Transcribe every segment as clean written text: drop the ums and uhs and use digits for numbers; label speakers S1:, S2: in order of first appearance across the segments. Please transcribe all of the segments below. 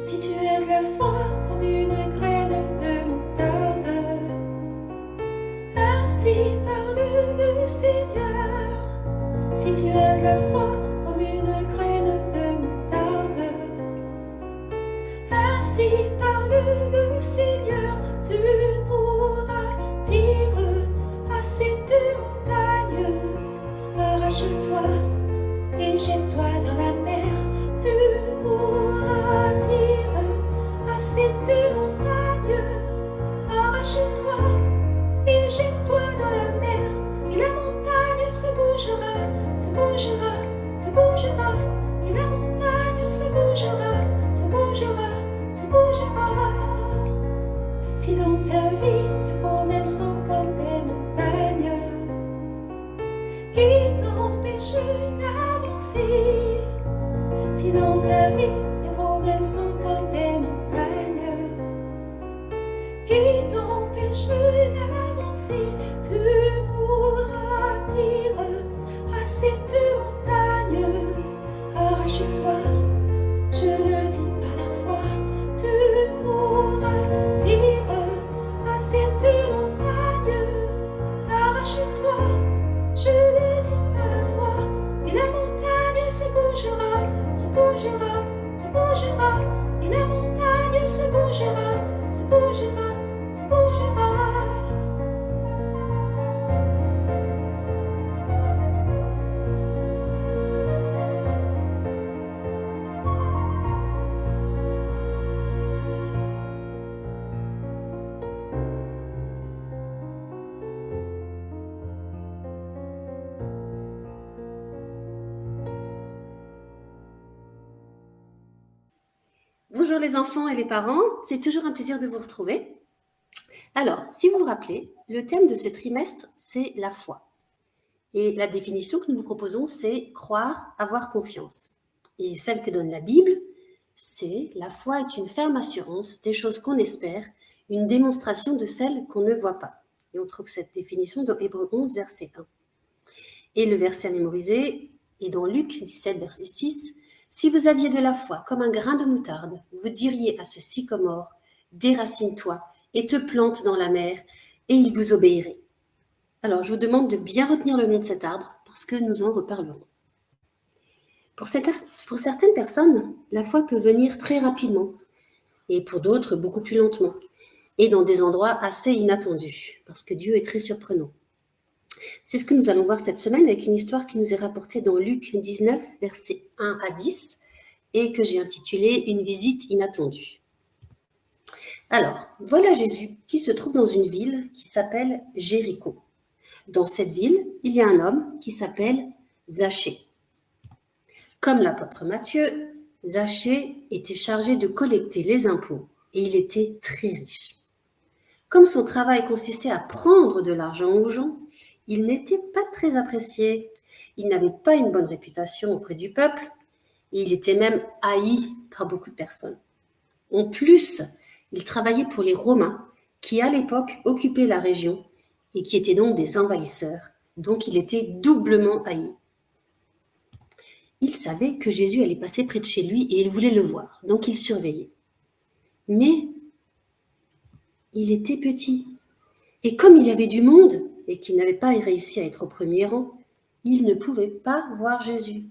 S1: Si tu es de la foi comme une graine de moutarde, ainsi parle le Seigneur. Si tu es de la foi comme une graine de moutarde, ainsi parle le Seigneur. Tu pourras dire à cette montagne, arrache-toi et jette-toi dans la mer. Tu pourras dire à cette montagne, arrache-toi et jette-toi dans la mer. Et la montagne se bougera, se bougera, se bougera. Et la montagne se bougera, se bougera, se bougera. Si dans ta vie tes problèmes sont comme des montagnes qui t'empêchent d'avancer, si dans ta vie tes problèmes sont comme des montagnes qui t'empêchent d'avancer, tu pourras dire à cette montagne, arrache-toi, je le dis par la foi. Tu pourras dire à cette montagne, arrache-toi, je le dis par la foi. Et la montagne se bougera, se bougera, se bougera. Et la montagne se bougera, se bougera, se bougera.
S2: Bonjour les enfants et les parents, c'est toujours un plaisir de vous retrouver. Alors, si vous vous rappelez, le thème de ce trimestre, c'est la foi. Et la définition que nous vous proposons, c'est croire, avoir confiance. Et celle que donne la Bible, c'est la foi est une ferme assurance des choses qu'on espère, une démonstration de celles qu'on ne voit pas. Et on trouve cette définition dans Hébreux 11, verset 1. Et le verset à mémoriser est dans Luc 17, verset 6. Si vous aviez de la foi comme un grain de moutarde, vous diriez à ce sycomore, déracine-toi et te plante dans la mer, et il vous obéirait. Alors, je vous demande de bien retenir le nom de cet arbre, parce que nous en reparlerons. Pour certaines personnes, la foi peut venir très rapidement, et pour d'autres, beaucoup plus lentement, et dans des endroits assez inattendus, parce que Dieu est très surprenant. C'est ce que nous allons voir cette semaine avec une histoire qui nous est rapportée dans Luc 19, versets 1 à 10, et que j'ai intitulée « Une visite inattendue ». Alors, voilà Jésus qui se trouve dans une ville qui s'appelle Jéricho. Dans cette ville, il y a un homme qui s'appelle Zachée. Comme l'apôtre Matthieu, Zachée était chargé de collecter les impôts et il était très riche. Comme son travail consistait à prendre de l'argent aux gens, il n'était pas très apprécié. Il n'avait pas une bonne réputation auprès du peuple et il était même haï par beaucoup de personnes. En plus, il travaillait pour les Romains qui, à l'époque, occupaient la région et qui étaient donc des envahisseurs. Donc, il était doublement haï. Il savait que Jésus allait passer près de chez lui et il voulait le voir. Donc, il surveillait. Mais il était petit. Et comme il y avait du monde et qu'il n'avait pas réussi à être au premier rang, il ne pouvait pas voir Jésus.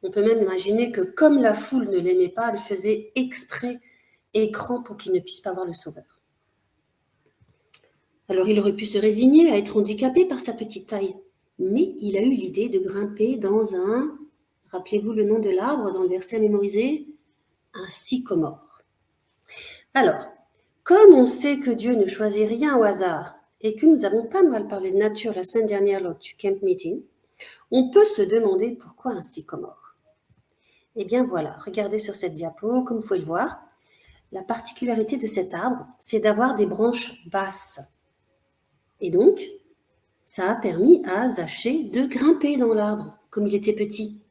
S2: On peut même imaginer que comme la foule ne l'aimait pas, elle faisait exprès écran pour qu'il ne puisse pas voir le Sauveur. Alors il aurait pu se résigner à être handicapé par sa petite taille, mais il a eu l'idée de grimper dans un, rappelez-vous le nom de l'arbre dans le verset à mémoriser, un sycomore. Alors, comme on sait que Dieu ne choisit rien au hasard et que nous avons pas mal parlé de nature la semaine dernière lors du camp meeting, on peut se demander pourquoi un sycomore. Eh bien voilà, regardez sur cette diapo, comme vous pouvez le voir, la particularité de cet arbre, c'est d'avoir des branches basses. Et donc, ça a permis à Zachée de grimper dans l'arbre, comme il était petit.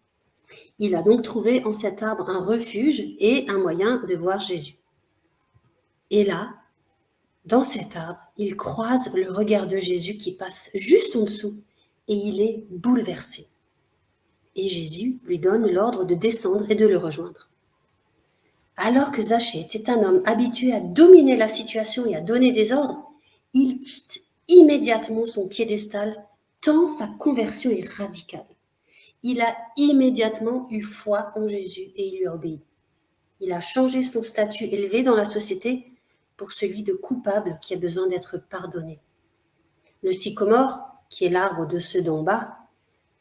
S2: Il a donc trouvé en cet arbre un refuge et un moyen de voir Jésus. Et là, dans cet arbre, il croise le regard de Jésus qui passe juste en dessous et il est bouleversé. Et Jésus lui donne l'ordre de descendre et de le rejoindre. Alors que Zachée était un homme habitué à dominer la situation et à donner des ordres, il quitte immédiatement son piédestal tant sa conversion est radicale. Il a immédiatement eu foi en Jésus et il lui a obéi. Il a changé son statut élevé dans la société pour celui de coupable qui a besoin d'être pardonné. Le sycomore, qui est l'arbre de ceux d'en bas,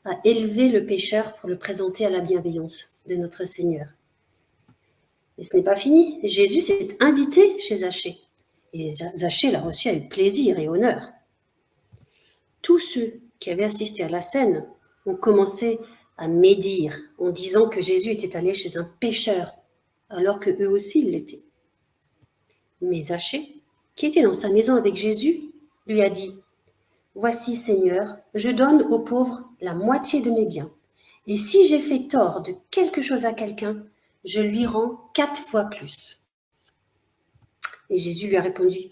S2: a élevé le pécheur pour le présenter à la bienveillance de notre Seigneur. Et ce n'est pas fini. Jésus s'est invité chez Zachée. Et Zachée l'a reçu avec plaisir et honneur. Tous ceux qui avaient assisté à la scène ont commencé à médire en disant que Jésus était allé chez un pécheur, alors que eux aussi l'étaient. Mais Zachée, qui était dans sa maison avec Jésus, lui a dit « Voici, Seigneur, je donne aux pauvres la moitié de mes biens. Et si j'ai fait tort de quelque chose à quelqu'un, je lui rends 4 fois plus. » Et Jésus lui a répondu,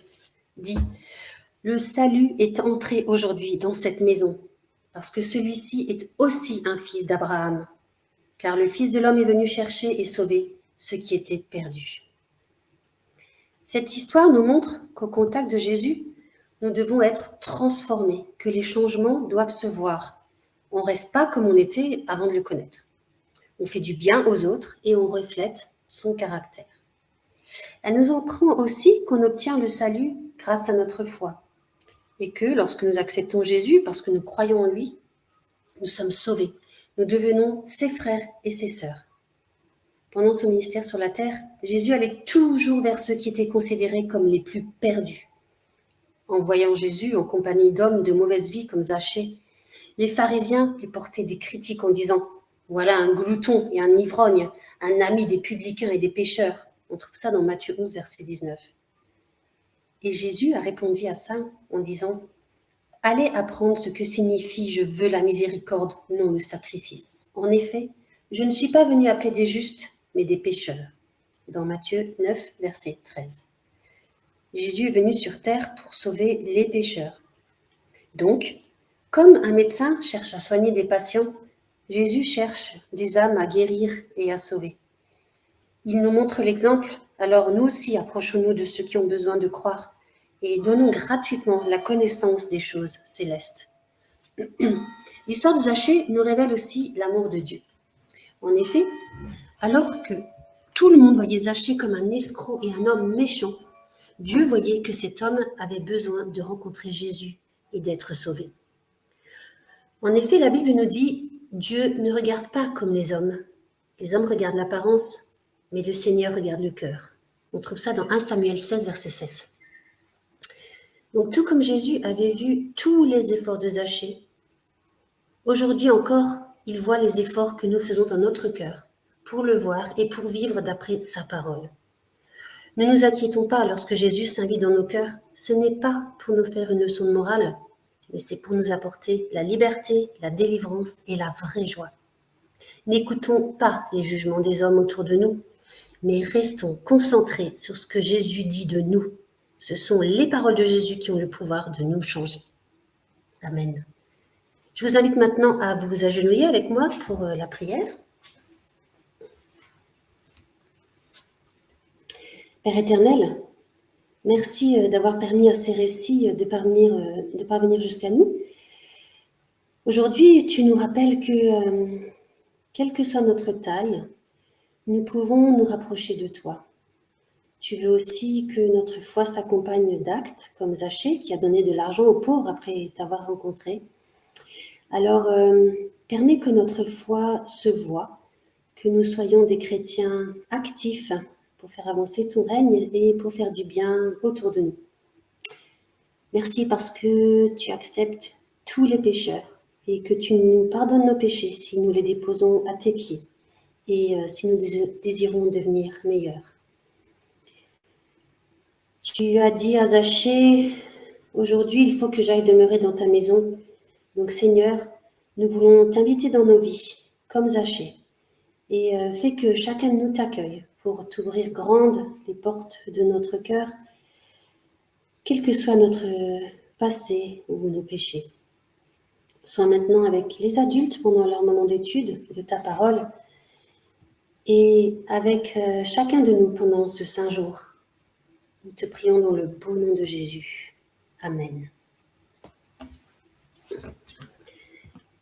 S2: dit « Le salut est entré aujourd'hui dans cette maison, parce que celui-ci est aussi un fils d'Abraham, car le Fils de l'homme est venu chercher et sauver ce qui était perdu. » Cette histoire nous montre qu'au contact de Jésus, nous devons être transformés, que les changements doivent se voir. On ne reste pas comme on était avant de le connaître. On fait du bien aux autres et on reflète son caractère. Elle nous apprend aussi qu'on obtient le salut grâce à notre foi et que lorsque nous acceptons Jésus parce que nous croyons en lui, nous sommes sauvés. Nous devenons ses frères et ses sœurs. Pendant son ministère sur la terre, Jésus allait toujours vers ceux qui étaient considérés comme les plus perdus. En voyant Jésus en compagnie d'hommes de mauvaise vie comme Zachée, les pharisiens lui portaient des critiques en disant « Voilà un glouton et un ivrogne, un ami des publicains et des pécheurs. » On trouve ça dans Matthieu 11, verset 19. Et Jésus a répondu à ça en disant « Allez apprendre ce que signifie « Je veux la miséricorde, non le sacrifice ». En effet, je ne suis pas venu appeler des justes, mais des pécheurs. » Dans Matthieu 9, verset 13. Jésus est venu sur terre pour sauver les pécheurs. Donc, comme un médecin cherche à soigner des patients, Jésus cherche des âmes à guérir et à sauver. Il nous montre l'exemple, alors nous aussi approchons-nous de ceux qui ont besoin de croire et donnons gratuitement la connaissance des choses célestes. L'histoire de Zachée nous révèle aussi l'amour de Dieu. En effet, alors que tout le monde voyait Zachée comme un escroc et un homme méchant, Dieu voyait que cet homme avait besoin de rencontrer Jésus et d'être sauvé. En effet, la Bible nous dit « Dieu ne regarde pas comme les hommes. Les hommes regardent l'apparence, mais le Seigneur regarde le cœur. » On trouve ça dans 1 Samuel 16, verset 7. Donc, tout comme Jésus avait vu tous les efforts de Zachée, aujourd'hui encore, il voit les efforts que nous faisons dans notre cœur pour le voir et pour vivre d'après sa parole. Ne nous inquiétons pas lorsque Jésus s'invite dans nos cœurs. Ce n'est pas pour nous faire une leçon de morale, mais c'est pour nous apporter la liberté, la délivrance et la vraie joie. N'écoutons pas les jugements des hommes autour de nous, mais restons concentrés sur ce que Jésus dit de nous. Ce sont les paroles de Jésus qui ont le pouvoir de nous changer. Amen. Je vous invite maintenant à vous agenouiller avec moi pour la prière. Père éternel, merci d'avoir permis à ces récits de parvenir jusqu'à nous. Aujourd'hui, tu nous rappelles que, quelle que soit notre taille, nous pouvons nous rapprocher de toi. Tu veux aussi que notre foi s'accompagne d'actes, comme Zachée, qui a donné de l'argent aux pauvres après t'avoir rencontré. Alors, permets que notre foi se voie, que nous soyons des chrétiens actifs pour faire avancer ton règne et pour faire du bien autour de nous. Merci parce que tu acceptes tous les pécheurs et que tu nous pardonnes nos péchés si nous les déposons à tes pieds et si nous désirons devenir meilleurs. Tu as dit à Zachée, aujourd'hui il faut que j'aille demeurer dans ta maison. Donc Seigneur, nous voulons t'inviter dans nos vies, comme Zachée, et fais que chacun de nous t'accueille pour t'ouvrir grandes les portes de notre cœur, quel que soit notre passé ou nos péchés. Sois maintenant avec les adultes pendant leur moment d'étude de ta parole Et avec chacun de nous pendant ce Saint jour, nous te prions dans le beau nom de Jésus. Amen.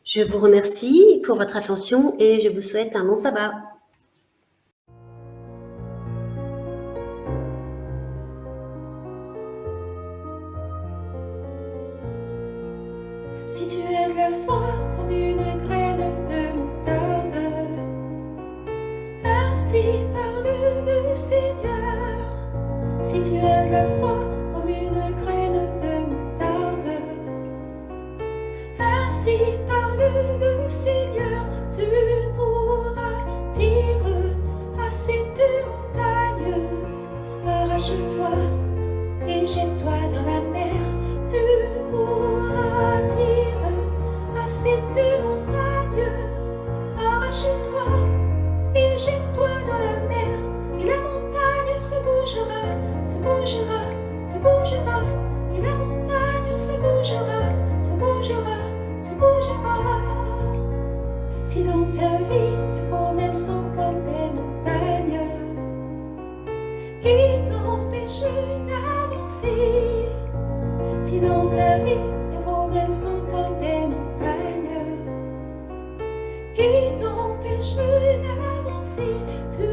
S2: Je vous remercie pour votre attention et je vous souhaite un bon sabbat.
S1: Si tu es de la foi comme une graine de moutarde, ainsi parle le Seigneur. Si tu es de la foi comme une graine de moutarde, ainsi parle le Seigneur. Tu pourras dire à cette montagne, arrache-toi et jette-toi dans la mer. Tu pourras dire à cette montagne, arrache-toi et jette-toi dans la mer. Et la montagne se bougera, se bougera, se bougera. Et la montagne se bougera, se bougera, se bougera. Si dans ta vie tes problèmes sont comme des montagnes qui t'empêchent d'avancer, si dans ta vie tes problèmes sont comme des montagnes qui t'empêchent d'avancer, tu